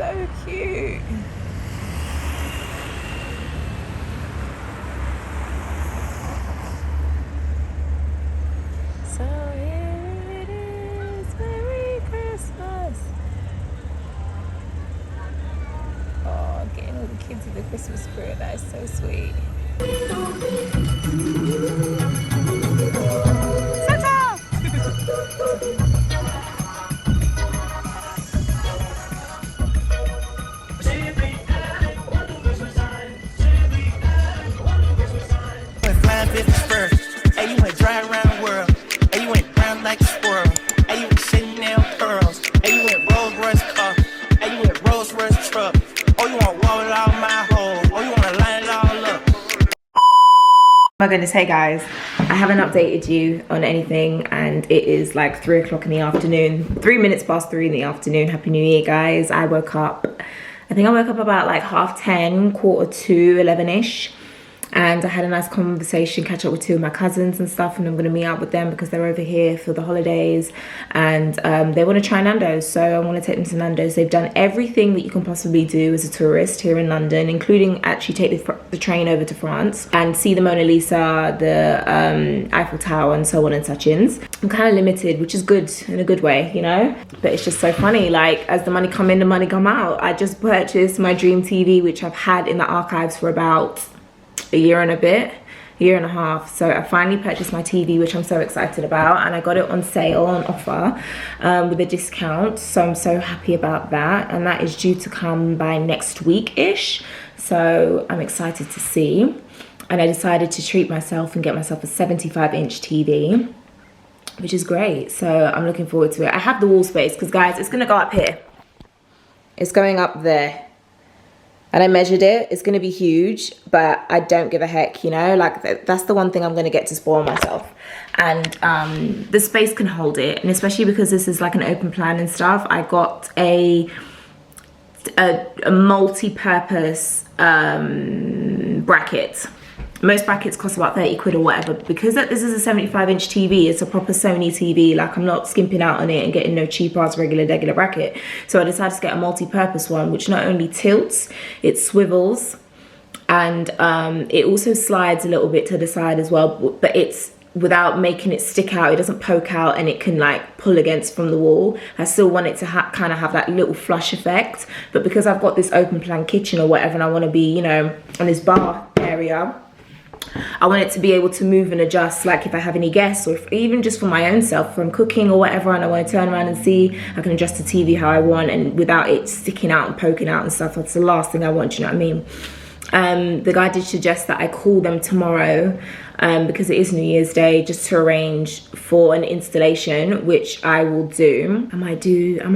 so cute. So here it is, Merry Christmas. Oh, getting all the kids in the Christmas spirit, that is so sweet. Hey, you went dry around the world. Hey, you went brown like a squirrel. Hey, you went Chanel curls. Hey, you went Rolls Royce car. Hey, you went Rolls Royce truck. Oh, you want to wall it all my hole. Oh, you want to line it all up. My goodness, hey guys, I haven't updated you on anything and it is like 3 o'clock in the afternoon, 3 minutes past 3 in the afternoon. Happy New Year, guys. I woke up, I think I woke up about like 10:30, 11:45, 11ish. And I had a nice conversation, catch up with 2 of my cousins and stuff, and I'm going to meet up with them because they're over here for the holidays, and they want to try Nando's, so I want to take them to Nando's. They've done everything that you can possibly do as a tourist here in London, including actually take the train over to France and see the Mona Lisa, the Eiffel Tower, and so on and such-ins. I'm kind of limited, which is good in a good way, you know, but it's just so funny, like as the money come in, the money come out. I just purchased my dream TV, which I've had in the archives for about a year and a bit, year and a half. So I finally purchased my TV, which I'm so excited about, and I got it on sale, on offer, with a discount, so I'm so happy about that, and that is due to come by next week-ish, so I'm excited to see. And I decided to treat myself and get myself a 75-inch TV, which is great, so I'm looking forward to it. I have the wall space, because guys, it's gonna go up here. It's going up there. And I measured it, it's gonna be huge, but I don't give a heck, you know? Like, that's the one thing I'm gonna get to spoil myself. And the space can hold it, and especially because this is like an open plan and stuff, I got a multi-purpose bracket. Most brackets cost about 30 quid or whatever. Because this is a 75-inch TV, it's a proper Sony TV, like I'm not skimping out on it and getting no cheap ass regular bracket. So I decided to get a multi-purpose one, which not only tilts, it swivels, and it also slides a little bit to the side as well, but it's without making it stick out. It doesn't poke out, and it can like pull against from the wall. I still want it to kind of have that little flush effect, but because I've got this open plan kitchen or whatever, and I want to be, you know, on this bar area, I want it to be able to move and adjust, like if I have any guests, or if, even just for my own self, if I'm cooking or whatever and I want to turn around and see, I can adjust the TV how I want, and without it sticking out and poking out and stuff. That's the last thing I want, you know what I mean? The guy did suggest that I call them tomorrow, because it is New Year's Day, just to arrange for an installation, which I will do. I might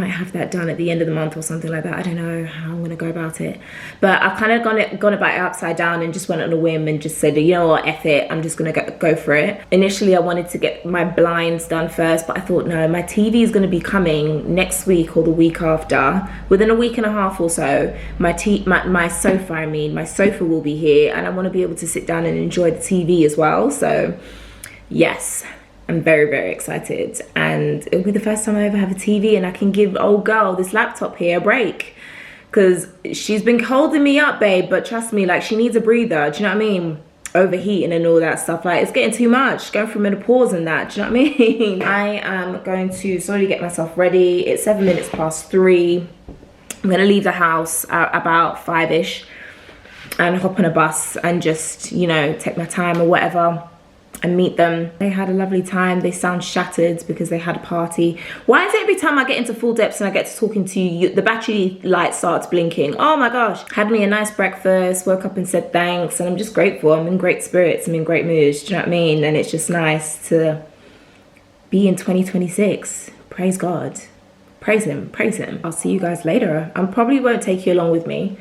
have that done at the end of the month or something like that. I don't know how I'm gonna go about it, but I've kind of gone about it upside down and just went on a whim and just said, you know what, F it, I'm just gonna go for it. Initially I wanted to get my blinds done first, but I thought, no, my TV is gonna be coming next week or the week after. Within a week and a half or so, my sofa will be here, and I want to be able to sit down and enjoy the TV as well. So yes, I'm very, very excited, and it'll be the first time I ever have a TV, and I can give old girl, this laptop here, a break, because she's been holding me up, babe, but trust me, like, she needs a breather. Do you know what I mean? Overheating and all that stuff, like, it's getting too much, going through menopause and that. Do you know what I mean? I am going to slowly get myself ready. It's 7 minutes past 3. I'm gonna leave the house about 5ish and hop on a bus and just, you know, take my time or whatever and meet them. They had a lovely time. They sound shattered because they had a party. Why is it every time I get into full depths and I get to talking to you, the battery light starts blinking? Oh my gosh. Had me a nice breakfast, woke up and said thanks, and I'm just grateful. I'm in great spirits, I'm in great moods, do you know what I mean? And it's just nice to be in 2026. Praise God. Praise him, praise him. I'll see you guys later. I probably won't take you along with me,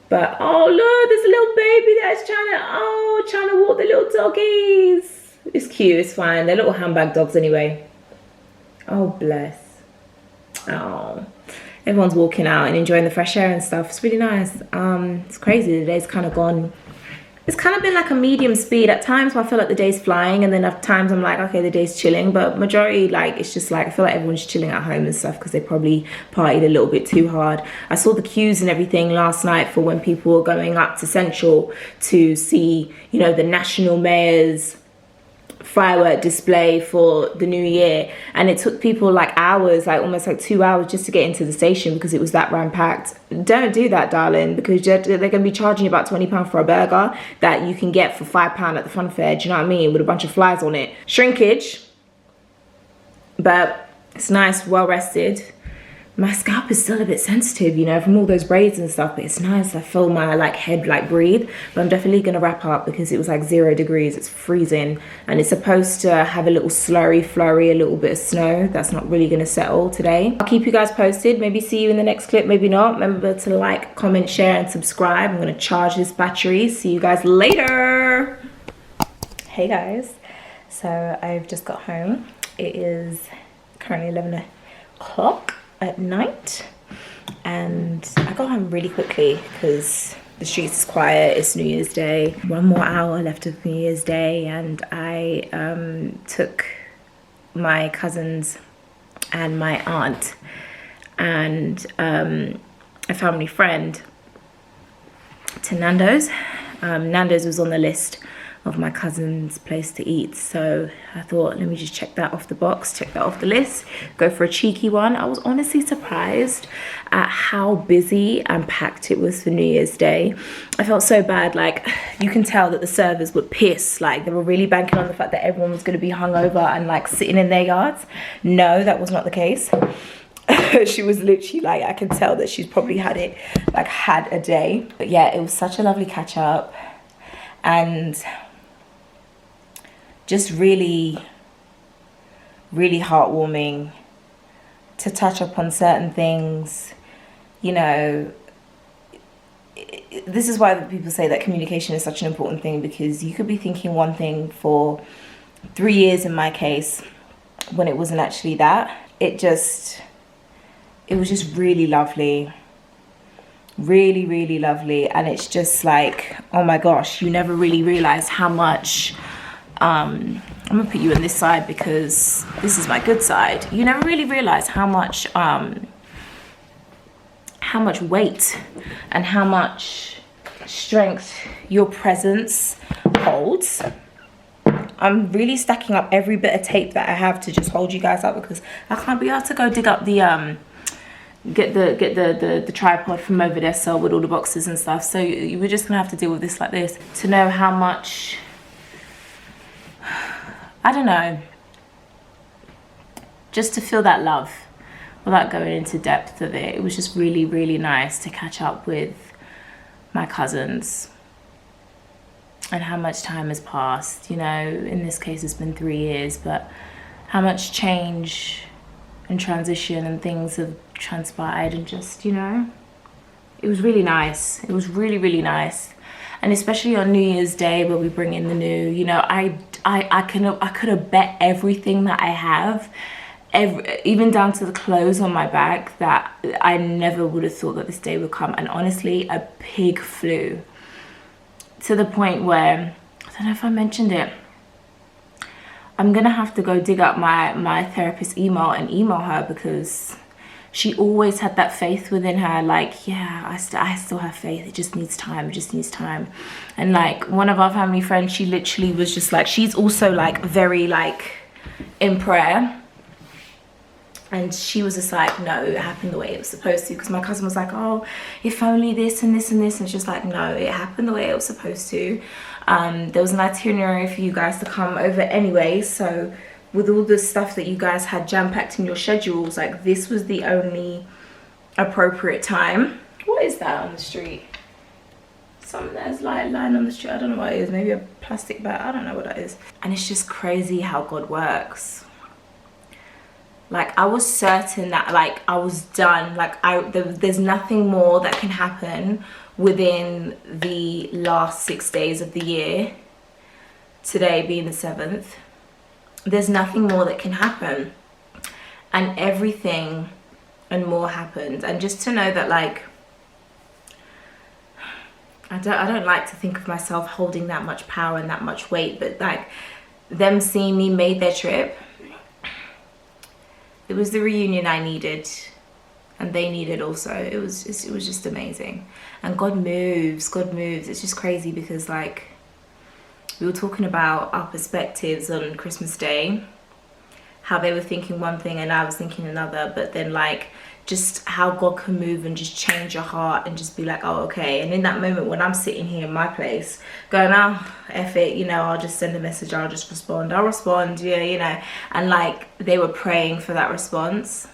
but oh look, there's a little baby that's trying to walk the little doggies. It's cute, it's fine. They're little handbag dogs anyway. Oh bless. Oh, everyone's walking out and enjoying the fresh air and stuff. It's really nice. It's crazy, the day's kind of gone it's kind of been like a medium speed. At times where I feel like the day's flying, and then at times I'm like, okay, the day's chilling. But majority, like, it's just like I feel like everyone's chilling at home and stuff because they probably partied a little bit too hard. I saw the queues and everything last night for when people were going up to Central to see, you know, the national mayor's firework display for the new year, and it took people like hours, like almost like 2 hours just to get into the station because it was that ram packed. Don't do that, darling, because they're going to be charging you about £20 for a burger that you can get for £5 at the fun fair, do you know what I mean, with a bunch of flies on it. Shrinkage, but it's nice, well rested. My scalp is still a bit sensitive, you know, from all those braids and stuff, but it's nice. I feel my like head like breathe, but I'm definitely gonna wrap up because it was like 0 degrees, it's freezing, and it's supposed to have a little flurry, a little bit of snow. That's not really gonna settle today. I'll keep you guys posted, maybe see you in the next clip, maybe not. Remember to like, comment, share, and subscribe. I'm gonna charge this battery. See you guys later. Hey guys, so I've just got home. It is currently 11 o'clock at night, and I got home really quickly because the streets is quiet. It's New Year's Day, 1 more hour left of New Year's Day, and I took my cousins and my aunt and a family friend to Nando's. Nando's was on the list of my cousin's place to eat, so I thought, let me just check that off the box, check that off the list, go for a cheeky one. I was honestly surprised at how busy and packed it was for New Year's Day. I felt so bad, like you can tell that the servers were pissed, like they were really banking on the fact that everyone was going to be hungover and like sitting in their yards. No, that was not the case. She was literally like, I can tell that she's probably had a day. But yeah, it was such a lovely catch up, and just really, really heartwarming to touch upon certain things. You know, this is why people say that communication is such an important thing, because you could be thinking one thing for 3 years in my case when it wasn't actually that. It was just really lovely. Really, really lovely. And it's just like, oh my gosh, you never really realize how much I'm gonna put you on this side because this is my good side. You never really realize how much weight and how much strength your presence holds. I'm really stacking up every bit of tape that I have to just hold you guys up, because I can't be able to go dig up the get the tripod from over there, so with all the boxes and stuff. So we're just gonna have to deal with this like this to know how much, I don't know, just to feel that love without going into depth of it. It was just really, really nice to catch up with my cousins and how much time has passed. You know, in this case it's been 3 years, but how much change and transition and things have transpired, and just, you know, it was really nice. It was really, really nice. And especially on New Year's Day where we bring in the new, you know, I could have bet everything that I have, even down to the clothes on my back, that I never would have thought that this day would come. And honestly, a pig flew to the point where, I don't know if I mentioned it, I'm gonna have to go dig up my therapist's email and email her, because she always had that faith within her, like, yeah, I still have faith, it just needs time, it just needs time. And like one of our family friends, she literally was just like, she's also like very like in prayer, and she was just like, no, it happened the way it was supposed to. Because my cousin was like, oh, if only this and this and this, and she's like, no, it happened the way it was supposed to. There was an itinerary for you guys to come over anyway, so with all the stuff that you guys had jam-packed in your schedules, like this was the only appropriate time. What is that on the street? Something that's lying on the street. I don't know what it is. Maybe a plastic bag. I don't know what that is. And it's just crazy how God works. Like, I was certain that like I was done. Like there's nothing more that can happen within the last 6 days of the year. Today being the 7th. There's nothing more that can happen, and everything and more happened. And just to know that, like, I don't like to think of myself holding that much power and that much weight, but like them seeing me made their trip, it was the reunion I needed, and they needed also. It was just amazing. And God moves. It's just crazy because like we were talking about our perspectives on Christmas Day, how they were thinking one thing and I was thinking another, but then like just how God can move and just change your heart and just be like, oh, okay. And in that moment when I'm sitting here in my place going, oh, F it, you know, I'll just send a message, I'll just respond, yeah, you know. And like they were praying for that response.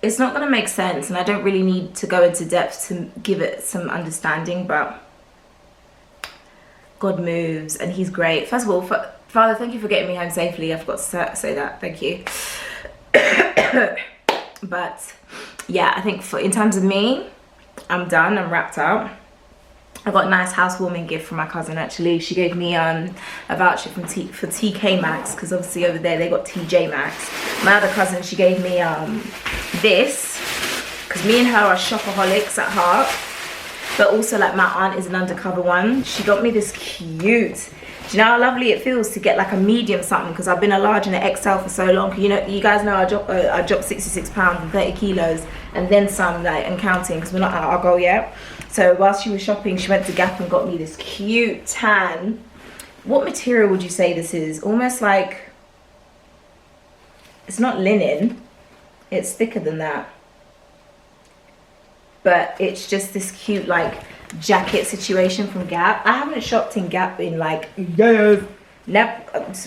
It's not going to make sense, and I don't really need to go into depth to give it some understanding, but God moves and he's great. First of all, Father, thank you for getting me home safely. I forgot to say that. Thank you. But yeah, I think in terms of me, I'm done. I'm wrapped up. I got a nice housewarming gift from my cousin actually. She gave me a voucher for TK Maxx, because obviously over there they got TJ Maxx. My other cousin, she gave me this, because me and her are shopaholics at heart, but also like my aunt is an undercover one. She got me this cute, do you know how lovely it feels to get like a medium something, because I've been a large and an XL for so long. You know, you guys know I dropped 66 pounds and 30 kilos and then some, like, and counting, because we're not at our goal yet. So whilst she was shopping, she went to Gap and got me this cute tan. What material would you say this is? Almost like, it's not linen, it's thicker than that, but it's just this cute like jacket situation from Gap. I haven't shopped in Gap in like years.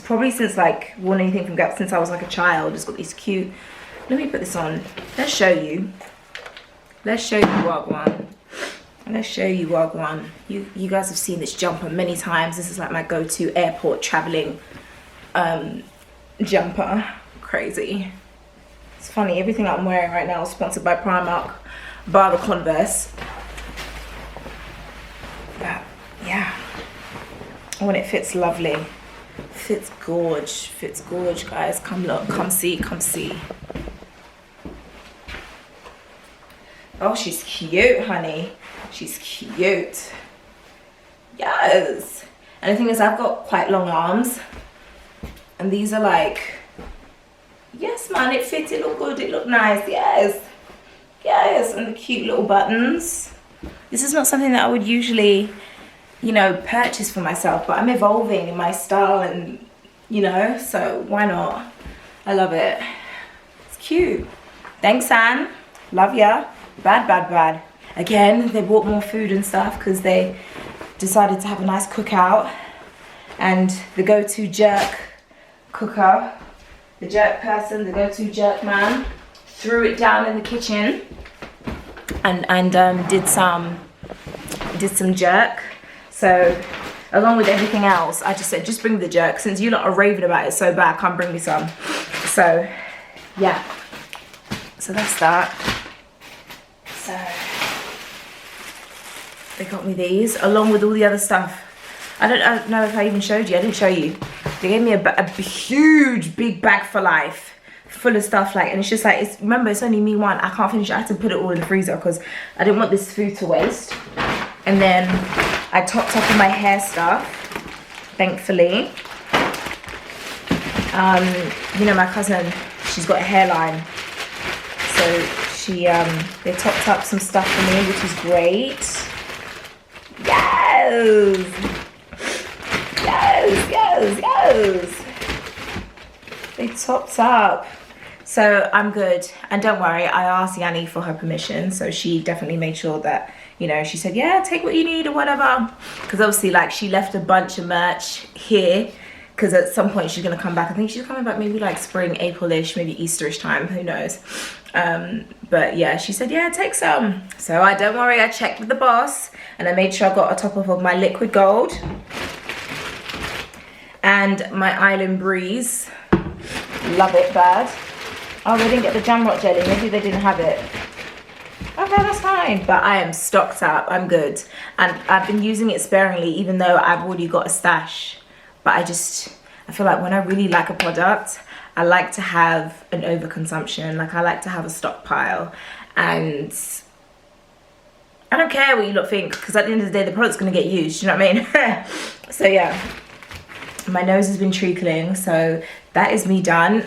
Probably since like worn anything from Gap since I was like a child. It's got these cute, let me put this on, let's show you Wagwan. Let's show you Wagwan. You guys have seen this jumper many times. This is like my go-to airport traveling jumper. Crazy. It's funny, everything I'm wearing right now is sponsored by Primark, bar the Converse. But yeah, oh, and it fits lovely. Fits gorge, guys. Come look, come see. Oh, she's cute, honey. She's cute. Yes. And the thing is, I've got quite long arms, and these are like, yes man, it fits, it look good, it look nice. Yes, and the cute little buttons. This is not something that I would usually, you know, purchase for myself, but I'm evolving in my style, and you know, so why not? I love it. It's cute. Thanks, Anne. Love ya. Bad. Again, they bought more food and stuff because they decided to have a nice cookout, and the go-to jerk cooker, the jerk person, the go-to jerk man, threw it down in the kitchen and did some jerk. So along with everything else, I just said, just bring the jerk. Since you lot are raving about it so bad, come bring me some. So yeah, so that's that. So they got me these along with all the other stuff. I don't know if I even showed you. I didn't show you. They gave me a huge big bag for life full of stuff, like, and it's just like, remember, it's only me one. I can't finish it. I had to put it all in the freezer because I didn't want this food to waste. And then I topped up with my hair stuff, thankfully. You know, my cousin, she's got a hairline, so they topped up some stuff for me, which is great. Yes. They topped up. So I'm good. And don't worry, I asked Yanni for her permission. So she definitely made sure that, you know, she said, yeah, take what you need or whatever. Because obviously, like, she left a bunch of merch here. Because at some point she's going to come back. I think she's coming back maybe like spring, April-ish, maybe Easterish time. Who knows? But yeah, she said, yeah, take some. So don't worry, I checked with the boss. And I made sure I got a top of my liquid gold. And my Island Breeze. Love it bad. Oh, they didn't get the Jamrock jelly. Maybe they didn't have it. Okay, that's fine. But I am stocked up. I'm good. And I've been using it sparingly, even though I've already got a stash. But I feel like when I really like a product, I like to have an overconsumption. Like, I like to have a stockpile. And I don't care what you lot think, because at the end of the day, the product's going to get used, you know what I mean? So yeah, my nose has been treacling, so that is me done.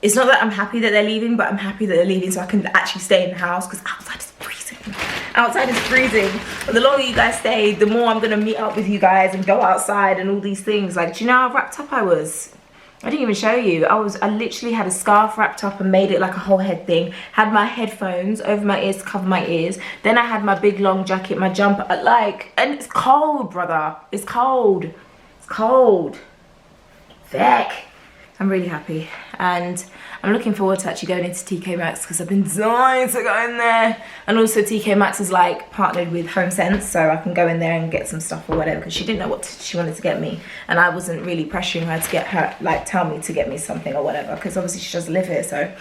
It's not that I'm happy that they're leaving, but I'm happy that they're leaving so I can actually stay in the house, because outside is freezing. Outside is freezing. But the longer you guys stay, the more I'm going to meet up with you guys and go outside and all these things. Like, do you know how wrapped up I was? I didn't even show you. I literally had a scarf wrapped up and made it like a whole head thing. Had my headphones over my ears to cover my ears. Then I had my big long jacket, my jumper, and it's cold, brother. It's cold. It's cold. Feck. I'm really happy. And I'm looking forward to actually going into TK Maxx, because I've been dying to go in there. And also TK Maxx is like partnered with Home Sense, so I can go in there and get some stuff or whatever, because she didn't know what she wanted to get me, and I wasn't really pressuring her to get her, like, tell me to get me something or whatever, because obviously she doesn't live here. So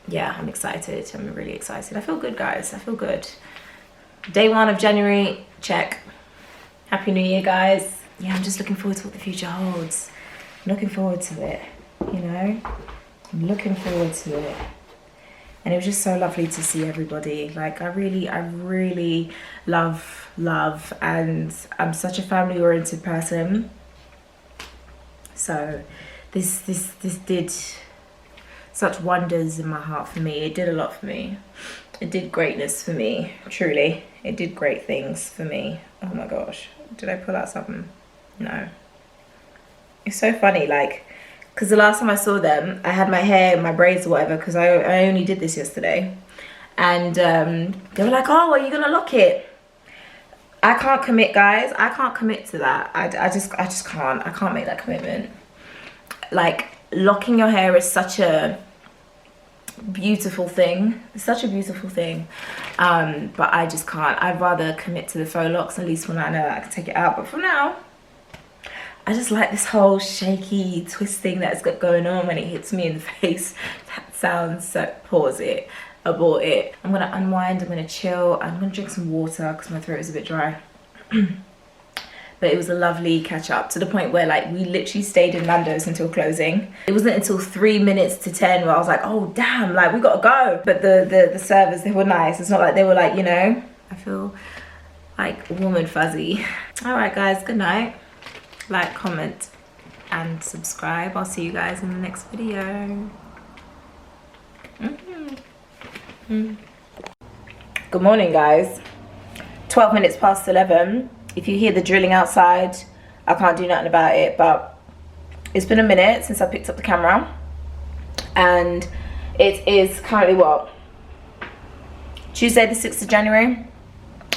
yeah, I'm excited. I'm really excited. I feel good, guys. I feel good. Day 1 of January, check. Happy New Year, guys. Yeah, I'm just looking forward to what the future holds. I'm looking forward to it, you know. I'm looking forward to it. And it was just so lovely to see everybody. Like, I really love, and I'm such a family oriented person. So this did such wonders in my heart for me. It did a lot for me. It did greatness for me, truly. It did great things for me. Oh my gosh, did I pull out something? No. It's so funny, like, because the last time I saw them, I had my hair in my braids or whatever, because I only did this yesterday. And they were like, oh, are you going to lock it? I can't commit, guys. I can't commit to that. I just can't. I can't make that commitment. Like, locking your hair is such a beautiful thing. It's such a beautiful thing. But I just can't. I'd rather commit to the faux locks, at least when I know I can take it out. But for now, I just like this whole shaky twisting that's got going on when it hits me in the face. That sounds so... Pause it. Abort it. I'm going to unwind. I'm going to chill. I'm going to drink some water because my throat is a bit dry. But it was a lovely catch up, to the point where, like, we literally stayed in Nando's until closing. It wasn't until 3 minutes to 10 where I was like, oh, damn, like, we got to go. But the servers, they were nice. It's not like they were like, you know, I feel like warm and fuzzy. All right, guys, good night. Like, comment, and subscribe. I'll see you guys in the next video. Good morning, guys. 12 minutes past 11. If you hear the drilling outside, I can't do nothing about it, but it's been a minute since I picked up the camera, and it is currently what, Tuesday the 6th of January,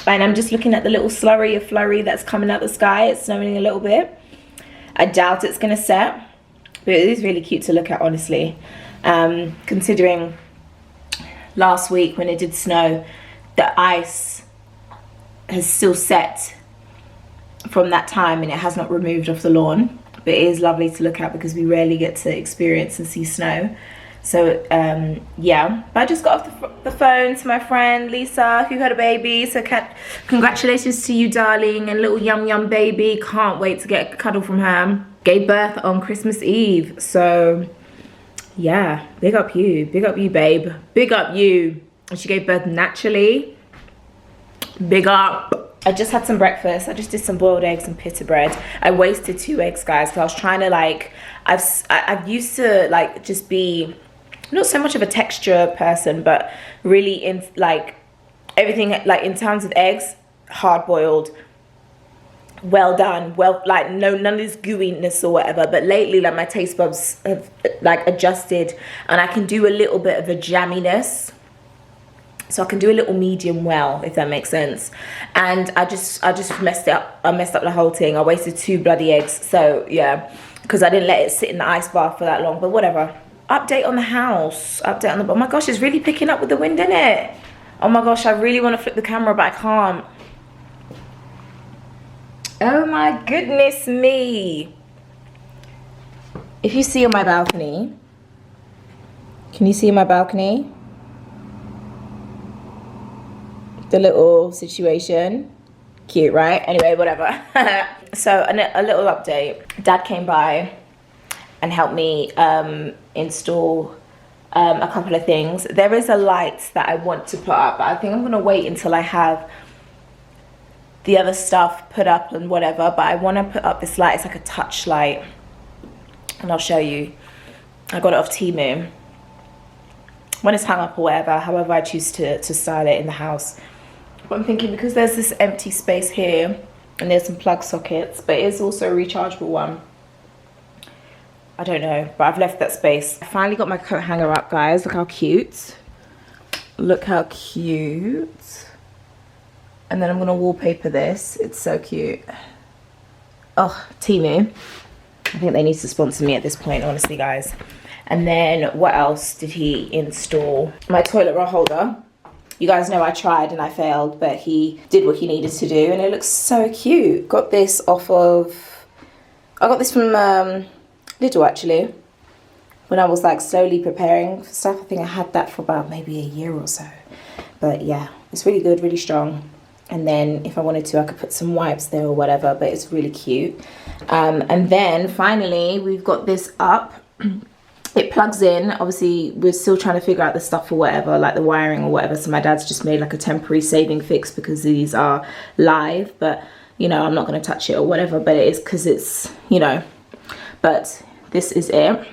and I'm just looking at the little flurry that's coming out the sky. It's snowing a little bit. I doubt it's gonna set, but it is really cute to look at, honestly. Considering last week when it did snow, the ice has still set from that time and it has not removed off the lawn. But it is lovely to look at because we rarely get to experience and see snow. So yeah, but I just got off the phone to my friend Lisa, who had a baby. So congratulations to you, darling, and little yum baby. Can't wait to get a cuddle from her. Gave birth on Christmas Eve. So yeah, big up you, babe, big up you. And she gave birth naturally. Big up. I just had some breakfast. I just did some boiled eggs and pita bread. I wasted 2 eggs, guys, because I was trying to, like, I've used to, like, just be not so much of a texture person, but really in, like, everything, like, in terms of eggs, hard boiled, well done, well, like, none of this gooiness or whatever. But lately, like, my taste buds have, like, adjusted, and I can do a little bit of a jamminess. So I can do a little medium well, if that makes sense. And I just messed it up. I messed up the whole thing. I wasted 2 bloody eggs. So yeah, because I didn't let it sit in the ice bath for that long. But whatever. Update on the house. Update on the... Oh my gosh, it's really picking up with the wind, isn't it? Oh my gosh, I really want to flip the camera, but I can't. Oh my goodness me. If you see on my balcony, can you see my balcony? The little situation. Cute, right? Anyway, whatever. So a little update. Dad came by and helped me install a couple of things. There is a light that I want to put up, but I think I'm going to wait until I have the other stuff put up and whatever. But I want to put up this light. It's like a touch light, and I'll show you. I got it off Temu. When it's hung up or whatever, however I choose to style it in the house. But I'm thinking, because there's this empty space here and there's some plug sockets, but it is also a rechargeable one. I don't know, but I've left that space. I finally got my coat hanger up, guys. Look how cute. Look how cute. And then I'm gonna wallpaper this. It's so cute. Oh, Temu. I think they need to sponsor me at this point, honestly, guys. And then what else did he install? My toilet roll holder. You guys know I tried and I failed, but he did what he needed to do, and it looks so cute. Got this off of, I got this from Lidl actually, when I was like slowly preparing for stuff. I think I had that for about maybe a year or so. But yeah, it's really good, really strong. And then if I wanted to, I could put some wipes there or whatever, but it's really cute. And then finally, we've got this up. It plugs in. Obviously, we're still trying to figure out the stuff or whatever, like the wiring or whatever. So my dad's just made like a temporary saving fix because these are live. But, you know, I'm not going to touch it or whatever. But it is because it's, you know. But this is it.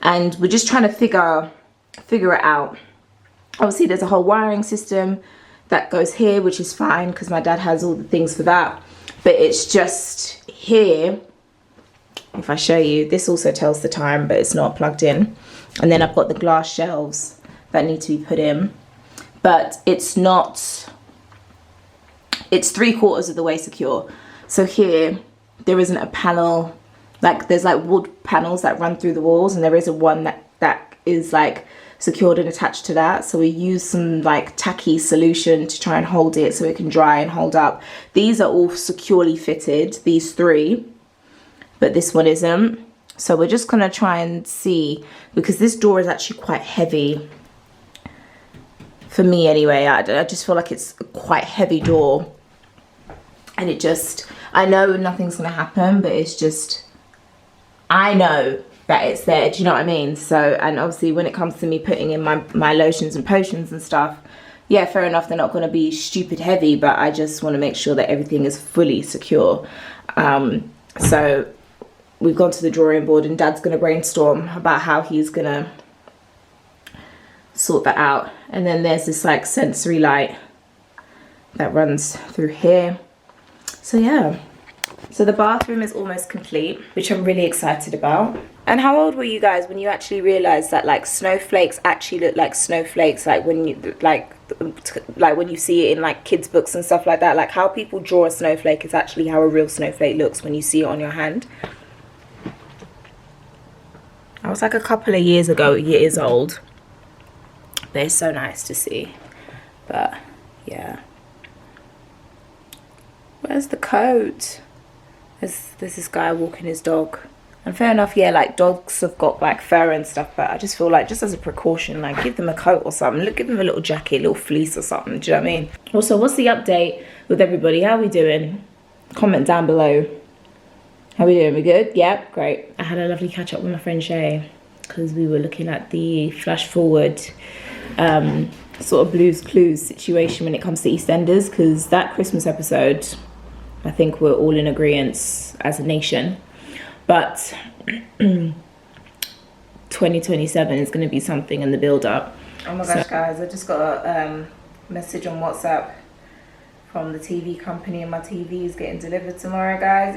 And we're just trying to figure it out. Obviously, there's a whole wiring system that goes here, which is fine because my dad has all the things for that. But it's just here. If I show you, this also tells the time, but it's not plugged in. And then I've got the glass shelves that need to be put in, but it's not, it's 3/4 of the way secure. So here, there isn't a panel, like there's like wood panels that run through the walls, and there isn't one that is like secured and attached to that. So we use some like tacky solution to try and hold it so it can dry and hold up. These are all securely fitted, these three. But this one isn't. So we're just gonna try and see, because this door is actually quite heavy for me anyway. I just feel like it's a quite heavy door, and it just, I know nothing's gonna happen, but it's just, I know that it's there, do you know what I mean? So, and obviously when it comes to me putting in my lotions and potions and stuff, yeah, fair enough, they're not gonna be stupid heavy, but I just wanna make sure that everything is fully secure. So we've gone to the drawing board, and Dad's gonna brainstorm about how he's gonna sort that out. And then there's this like sensory light that runs through here. So yeah, so the bathroom is almost complete, which I'm really excited about. And how old were you guys when you actually realized that like snowflakes actually look like snowflakes, like when you like when you see it in like kids books and stuff like that, like how people draw a snowflake is actually how a real snowflake looks when you see it on your hand. I was like a couple of years old, but it's so nice to see. But yeah, where's the coat? There's this guy walking his dog, and fair enough, yeah, like dogs have got like fur and stuff, but I just feel like just as a precaution, like give them a coat or something. Look, give them a little jacket, a little fleece or something, do you know what I mean? Also, what's the update with everybody? How are we doing? Comment down below. How we doing? We good? Yeah, great. I had a lovely catch up with my friend Shay because we were looking at the flash forward sort of Blue's Clues situation when it comes to EastEnders, because that Christmas episode, I think we're all in agreement as a nation. But 2027 is going to be something in the build up. Oh my gosh, guys, I just got a message on WhatsApp from the TV company, and my TV is getting delivered tomorrow, guys.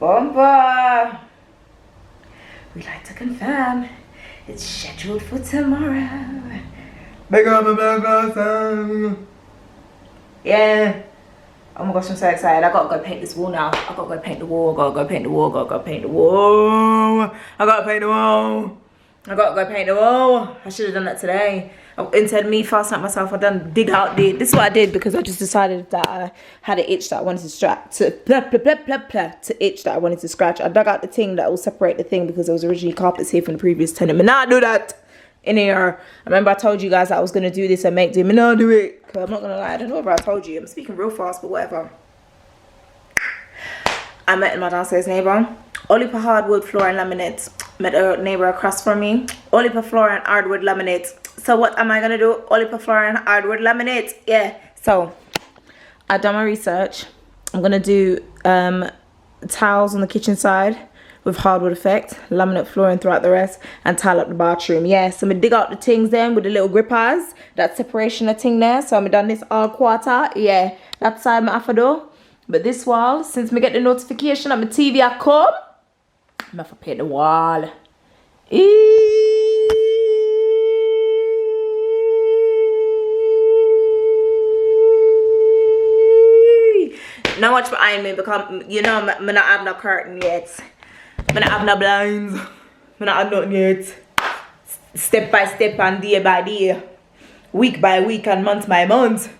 Bomba! We'd like to confirm it's scheduled for tomorrow. Yeah. Oh my gosh, I'm so excited. I gotta go paint this wall now. I gotta go paint the wall. I gotta go paint the wall. I gotta go paint the wall. I gotta paint the wall. I gotta go paint the wall. I should have done that today. Instead of me fasting at myself, I done dig out the. This is what I did because I just decided that I had an itch that I wanted to scratch. To itch that I wanted to scratch. I dug out the thing that will separate the thing because there was originally carpets here from the previous tenant. But now I do that. in here. I remember I told you guys that I was going to do this and make do. Me not do it. Because I'm not going to lie. I don't know if I told you. I'm speaking real fast, but whatever. I met my downstairs neighbor. Only for hardwood floor and laminate. Met a neighbor across from me. Only for floor and hardwood laminate. So what am I going to do? Only for floor and hardwood laminate. Yeah. So I've done my research. I'm going to do tiles on the kitchen side with hardwood effect, laminate flooring throughout the rest, and tile up the bathroom. Yeah, so I'm gonna dig out the things then with the little grippers, that separation of thing there. So I'm done this all quarter. Yeah, that side I have to do. But this wall, since me get the notification that my TV I come, I'm have to paint the wall. Now watch behind me because you know I not have no curtain yet. I don't have no blinds. I don't have nothing yet. Step by step and day by day. Week by week and month by month.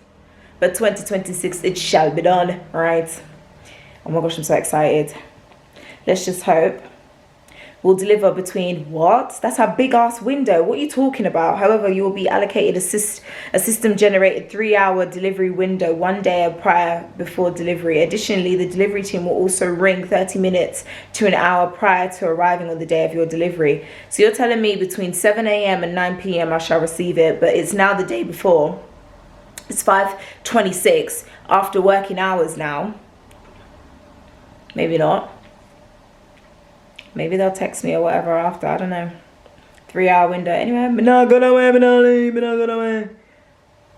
But 2026 it shall be done. Right. Oh my gosh, I'm so excited. Let's just hope we'll deliver between what? That's a big ass window. What are you talking about? However, you will be allocated a system generated 3-hour delivery window 1 day prior before delivery. Additionally, the delivery team will also ring 30 minutes to an hour prior to arriving on the day of your delivery. So you're telling me between 7 a.m. and 9 p.m. I shall receive it, but it's now the day before. It's 5:26 after working hours now. Maybe not. Maybe they'll text me or whatever after. I don't know. 3-hour window. Anyway, me not gonna away, me not leave, me not gonna away.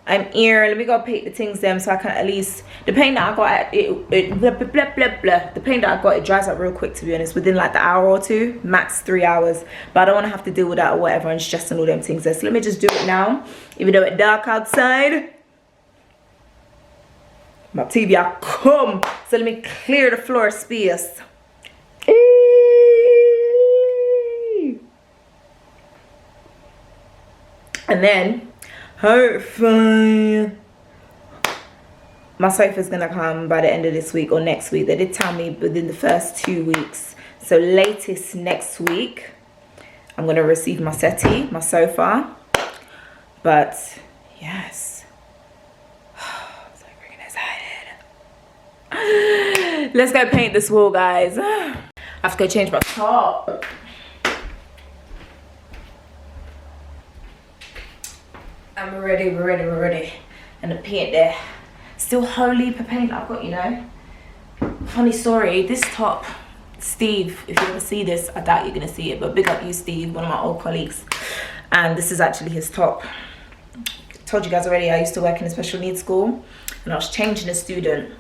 I'm here. Let me go paint the things them so I can at least. The paint that I got, blah, blah, blah, blah, blah. The paint that I got, it dries up real quick, to be honest. Within like the hour or two, max 3 hours. But I don't want to have to deal with that or whatever and stressing all them things there. So let me just do it now. Even though it's dark outside. My TV, I come. So let me clear the floor space. And then hopefully my sofa's gonna come by the end of this week or next week. They did tell me within the first 2 weeks, so latest next week I'm gonna receive my settee, my sofa. But yes, I'm so freaking excited. Let's go paint this wall, guys. I have to go change my top. And we're ready. And the paint there. Still whole heap of paint I've got, you know. Funny story, this top, Steve, if you ever see this, I doubt you're gonna see it, but big up you, Steve, one of my old colleagues. And this is actually his top. Told you guys already, I used to work in a special needs school and I was changing a student.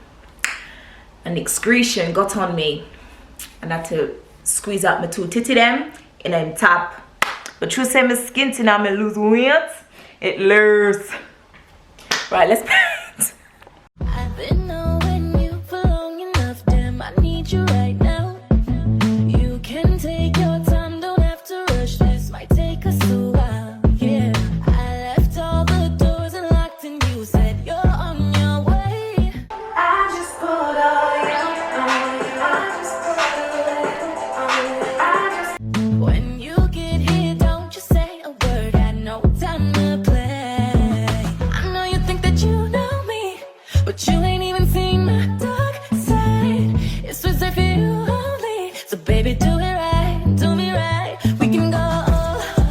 And the excretion got on me. And I had to squeeze out my 2 titty them in them top. But true say my skin till now me lose weight. It lures. Right, let's paint. I've been knowing you for long enough, damn, I need you right now. You can take your time, don't have to rush, this might take us a while, yeah. I left all the doors unlocked and you said you're on your way. I just put all when you get here, don't you say a word, got no time to play. I know you think that you know me, but you ain't even seen my dark side. It's reserved for you only, so baby do it right, do me right. We can go all the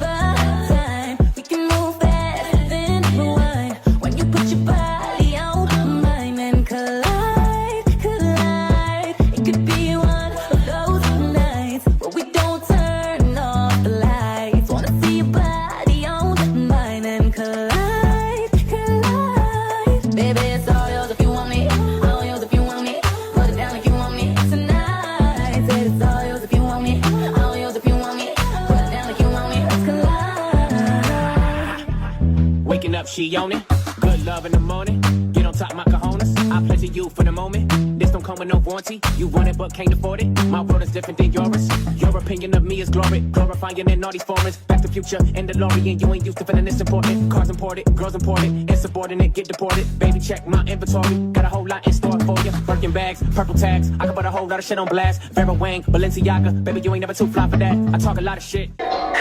time, we can move fast, then rewind. When you put your body on mine and collide, collide. It could be one of those nights where we don't turn off the lights. Wanna see your body on mine and collide, collide. Baby, it's all yours if you want me, all yours if you want me. Put it down if you want me tonight. Say it's all yours if you want me, all yours if you want me. Put it down if you want me. Let's collide. Waking up, she on it. Good love in the morning. Get on top, my cojones. I pleasure you for the moment. This don't come with no warranty. You want it but can't afford it. My world is different than yours. Your opinion of me is glory. Glorifying in all these forms. Back to future and DeLorean. You ain't used to feeling this important. Cars imported, girls imported. Insubordinate, get deported. Baby, check my inventory. Got a whole lot in store for you. Birkin bags, purple tags. I can put a whole lot of shit on blast. Vera Wang, Balenciaga. Baby, you ain't never too fly for that. I talk a lot of shit. I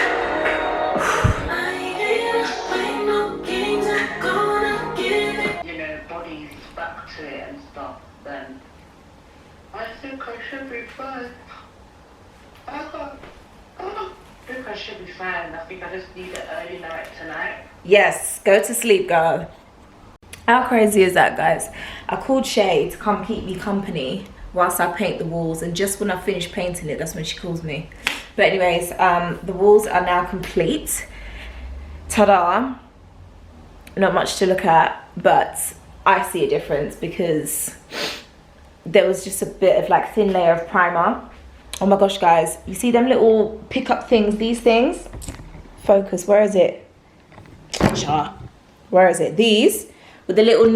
But I think I should be fine. I think I just need an early night tonight. Yes, go to sleep, girl. How crazy is that, guys? I called Shay to come keep me company whilst I paint the walls, and just when I finish painting it, that's when she calls me. But anyways, the walls are now complete. Ta-da. Not much to look at, but I see a difference because there was just a bit of like thin layer of primer. Oh my gosh, guys, you see them little pickup things, these things? Focus, where is it? Where is it? These with the little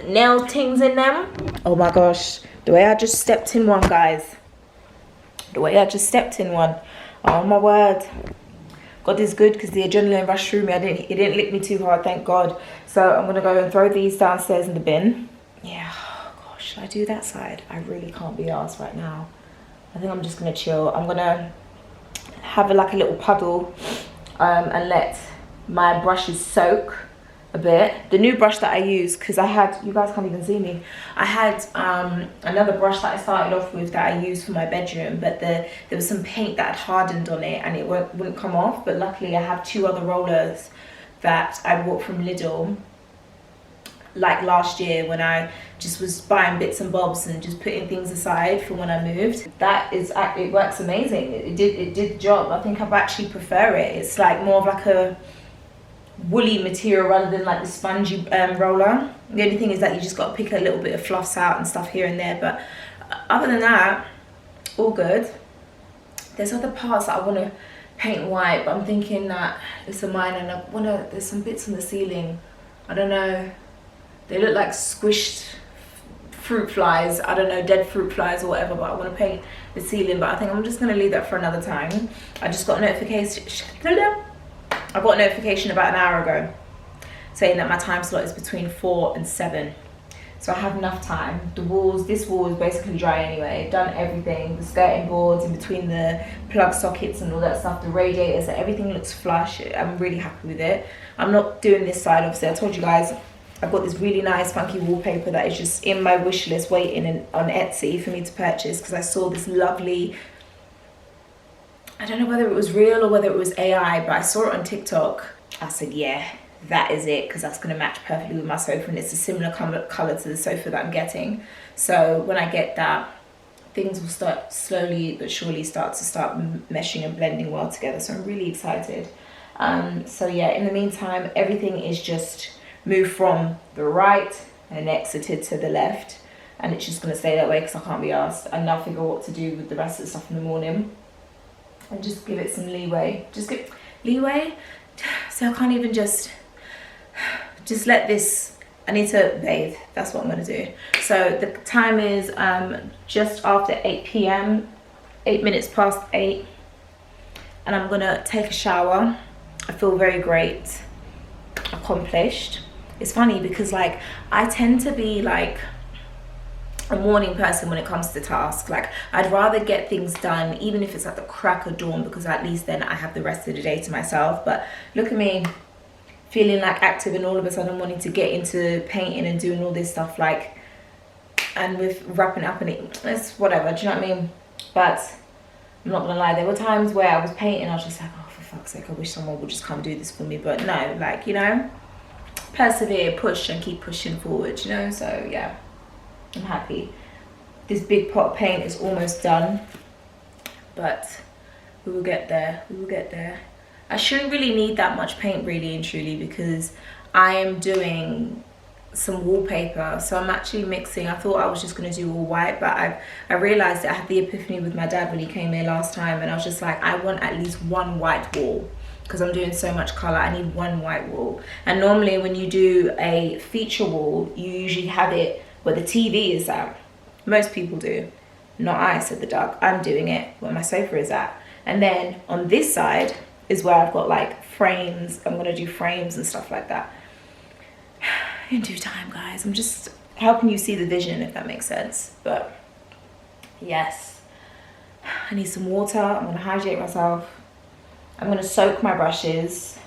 nail things in them. Oh my gosh, the way I just stepped in one, guys. The way I just stepped in one. Oh my word. God is good because the adrenaline rushed through me. It didn't lick me too hard, thank God. So I'm gonna go and throw these downstairs in the bin. Yeah, oh gosh, should I do that side? I really can't be arsed right now. I think I'm just gonna chill. I'm gonna have like a little puddle and let my brushes soak a bit. The new brush that I use, because I had, you guys can't even see me, I had another brush that I started off with that I used for my bedroom, but there was some paint that had hardened on it and it wouldn't come off. But luckily I have 2 other rollers that I bought from Lidl like last year when I just was buying bits and bobs and just putting things aside for when I moved. That is, it works amazing. It did the job. I think I actually prefer it. It's like more of like a woolly material rather than like the spongy roller. The only thing is that you just got to pick a little bit of fluffs out and stuff here and there, but other than that, all good. There's other parts that I want to paint white, but I'm thinking that it's a minor, and I want to, there's some bits on the ceiling, I don't know, they look like squished fruit flies, I don't know, dead fruit flies or whatever, but I want to paint the ceiling. But I think I'm just going to leave that for another time. I just got a notification, I got a notification about an hour ago saying that my time slot is between 4 and 7. So I have enough time. The walls, this wall is basically dry anyway. Done everything, the skirting boards in between the plug sockets and all that stuff, the radiators, everything looks flush. I'm really happy with it. I'm not doing this side, obviously. I told you guys, I've got this really nice funky wallpaper that is just in my wish list waiting on Etsy for me to purchase, because I saw this lovely, I don't know whether it was real or whether it was AI, but I saw it on TikTok. I said, yeah, that is it, because that's going to match perfectly with my sofa, and it's a similar color to the sofa that I'm getting. So when I get that, things will start slowly but surely start meshing and blending well together. So I'm really excited. So yeah, in the meantime, everything is just moved from the right and exited to the left, and it's just going to stay that way because I can't be asked. And now figure what to do with the rest of the stuff in the morning and just give it some leeway. Just give leeway. So I can't even just let this, I need to bathe. That's what I'm going to do. So the time is just after 8 p.m, 8 minutes past 8, and I'm going to take a shower. I feel very great, accomplished. It's funny because like I tend to be like a morning person when it comes to tasks. Like I'd rather get things done even if it's at the crack of dawn, because at least then I have the rest of the day to myself. But look at me feeling like active and all of a sudden wanting to get into painting and doing all this stuff, like, and with wrapping up and it's whatever, do you know what I mean? But I'm not gonna lie, there were times where I was painting, I was just like, oh, for fuck's sake, I wish someone would just come do this for me. But no, like, you know, persevere, push, and keep pushing forward, you know. So yeah, I'm happy. This big pot of paint is almost done, but we will get there. We will get there. I shouldn't really need that much paint, really and truly, because I am doing some wallpaper. So I'm actually mixing. I thought I was just going to do all white, but I realized that I had the epiphany with my dad when he came here last time, and I was just like, I want at least one white wall, because I'm doing so much color. I need one white wall. And normally when you do a feature wall, you usually have it where the TV is at. Most people do. Not I, said the dog. I'm doing it where my sofa is at. And then on this side is where I've got like frames. I'm gonna do frames and stuff like that in due time, guys. I'm just helping you see the vision, if that makes sense. But yes, I need some water. I'm gonna hydrate myself. I'm gonna soak my brushes.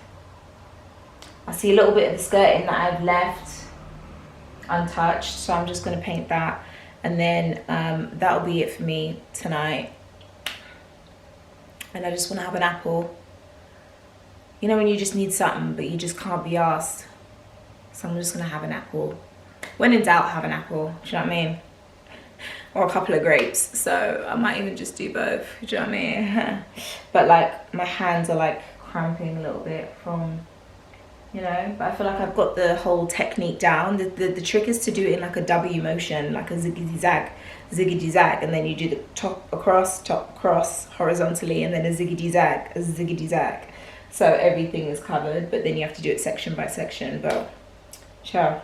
I see a little bit of the skirting that I've left untouched, so I'm just gonna paint that. And then that'll be it for me tonight. And I just want to have an apple. You know when you just need something but you just can't be asked. So I'm just gonna have an apple. When in doubt, have an apple. Do you know what I mean? Or a couple of grapes. So I might even just do both. Do you know what I mean? But like my hands are like cramping a little bit from, you know, but I feel like I've got the whole technique down. The trick is to do it in like a W motion, like a ziggity zag, and then you do the top across, horizontally, and then a ziggity zag. So everything is covered, but then you have to do it section by section. But ciao.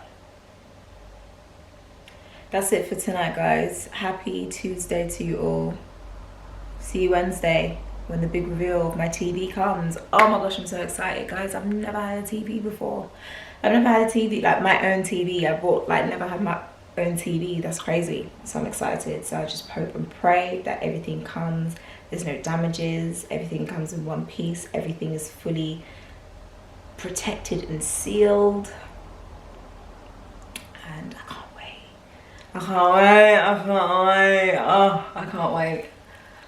That's it for tonight, guys. Happy Tuesday to you all. See you Wednesday when the big reveal of my TV comes. Oh my gosh, I'm so excited, guys. I've never had a TV before. I've never had a TV, like my own TV. I bought, like, never had my own TV. That's crazy. So I'm excited. So I just hope and pray that everything comes. There's no damages. Everything comes in one piece. Everything is fully protected and sealed. And I can't wait. I can't wait.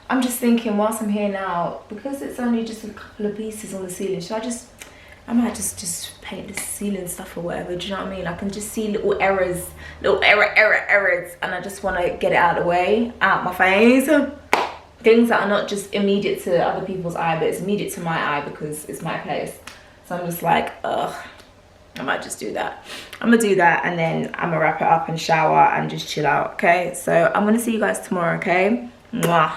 I'm just thinking whilst I'm here now, because it's only just a couple of pieces on the ceiling, I might just paint the ceiling stuff or whatever, do you know what I mean? I can just see little errors, and I just want to get it out of the way, out my face. Things that are not just immediate to other people's eye, but it's immediate to my eye because it's my place. So I'm just like, ugh. I might just do that. I'm gonna do that, and then I'm gonna wrap it up and shower and just chill out, okay? So I'm gonna see you guys tomorrow, okay? Mwah.